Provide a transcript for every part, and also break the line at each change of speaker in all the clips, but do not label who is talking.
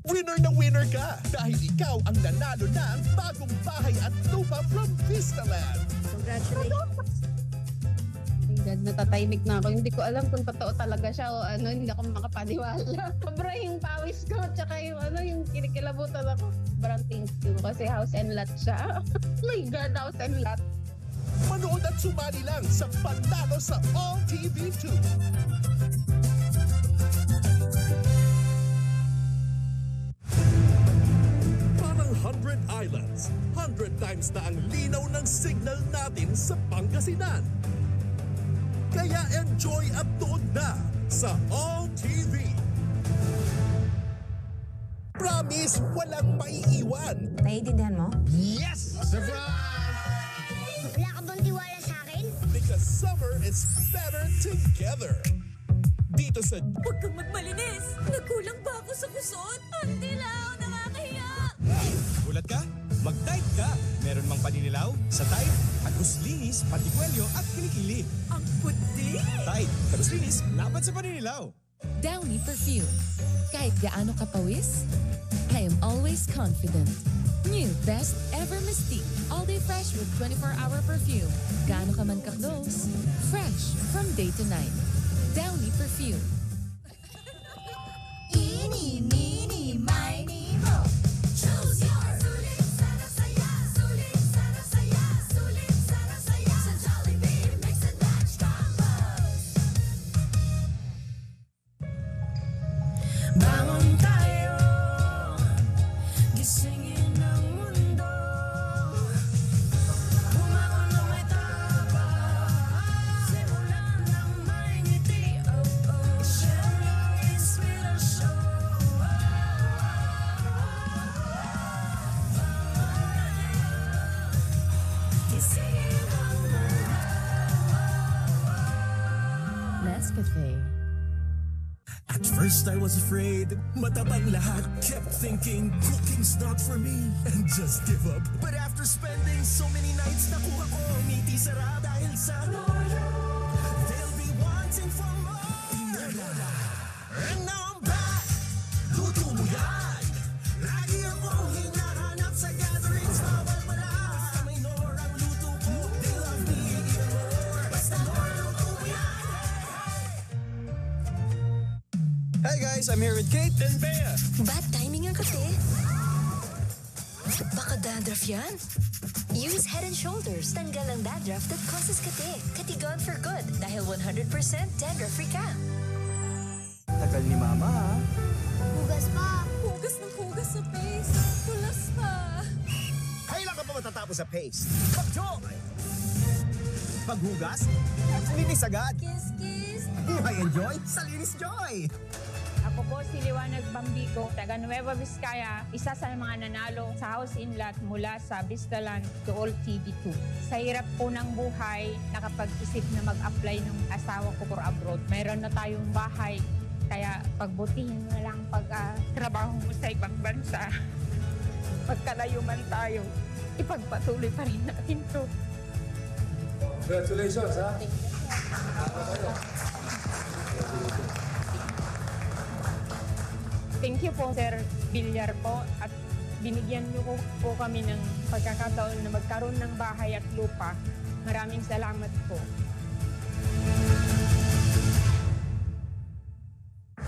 Winner na winner ka dahil ikaw ang nanalo ng bagong bahay at lupa from Vistaland.
Congratulations. My God, natatahimik na ako. Hindi ko alam kung totoo talaga siya o ano, hindi ako makapaniwala. Sobra yung pawis ko, tsaka yung ano, yung kinikilabutan ako. Sobrang thank you kasi house and lot siya. My God, house and lot.
Manood at sumali lang sa Panalo sa All TV 2. Parang 100 islands, 100 times na ang linaw ng signal natin sa Pangasinan. Kaya enjoy at tuod na sa All TV. Promise, walang maiiwan.
Naiintindihan mo?
Yes!
Wala ka bang tiwala sa akin?
Because summer is better together. Dito sa
Huwag kang magmalinis! Nagkulang ba ako sa kusot? Hindi lang! Nakakahiya!
Gulat ka? Mag-Tide ka! Meron mang paninilaw sa Tide, tagos-linis, patikwelyo at kilikili.
Ang puti!
Tide, tagos-linis, laban sa paninilaw.
Downy Perfume. Kahit gaano kapawis, I am always confident. New Best Ever Mystique. All day fresh with 24-hour perfume. Gaano ka man ka-close, fresh from day to night. Downy Perfume.
Eeny, meeny, miny, mo. Choose yours! Sulit, sana, saya. Sulit, sana, saya. Sulit, sana, saya. Sa Jollibee, mix and match combos. Bangon tayo, gisingin ang mundo. Bumangon na may tapang, simulan ng may ngiti. Oh, oh, siya ang inspirasyon. Gisingin ang mundo.
Nescafe.
At first I was afraid, matabang lahat. Kept thinking, cooking's not for me, and just give up. But after spending so many nights, nakuha ko ang ngiti sarap dahil sa Lola. They'll be wanting for more. Tinola. And now I'm back, luto mo yan. Lagi akong hinahanap sa gatherings, bawal mo na. Basta may Nor ang luto ko, they love me even more. Basta Nor, luto mo yan.
Hey guys, I'm here with Kate and Bea.
Bad timing ang kape. Baka dandruff yan?
Use Head and Shoulders. Tanggal ang dandruff that causes kate. Katigon for good dahil 100% dandruff-free ka.
Tagal ni Mama ha?
Hugas pa.
Hugas ng hugas sa face. Tulas pa.
Kailan ka pa matatapos sa paste? Pag-joy! Paghugas? Linis agad!
Kiss, kiss.
Buhay enjoy sa Linis Joy!
Ako po si Liwanag Bambico, taga Nueva Vizcaya, isa sa mga nanalo sa House in Lot mula sa Vistaland to All TV2. Sa hirap po ng buhay, nakapag-isip na mag-apply ng asawa ko for abroad. Mayroon na tayong bahay, kaya pagbutihin mo lang pag-trabaho mo sa ibang bansa. Pagkalayo man tayo, ipagpatuloy pa rin natin to.
Congratulations, ha?
Thank you po, Sir Villar po, at binigyan niyo po kami ng pagkakataon na magkaroon ng bahay at lupa. Maraming salamat po.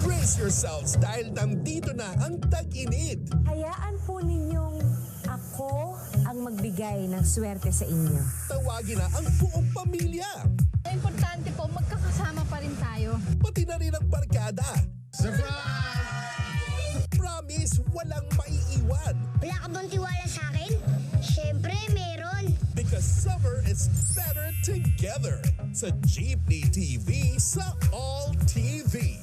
Brace yourselves dahil nandito na ang tag-init.
Hayaan po ninyong ako ang magbigay ng swerte sa inyo.
Tawagin na ang buong pamilya.
Importante po, magkakasama pa rin tayo.
Pati na rin ang barkada. Promise, walang maiiwan.
Wala ka bang tiwala sa akin? Siyempre, meron.
Because summer is better together. Sa Jeepney TV sa All TV.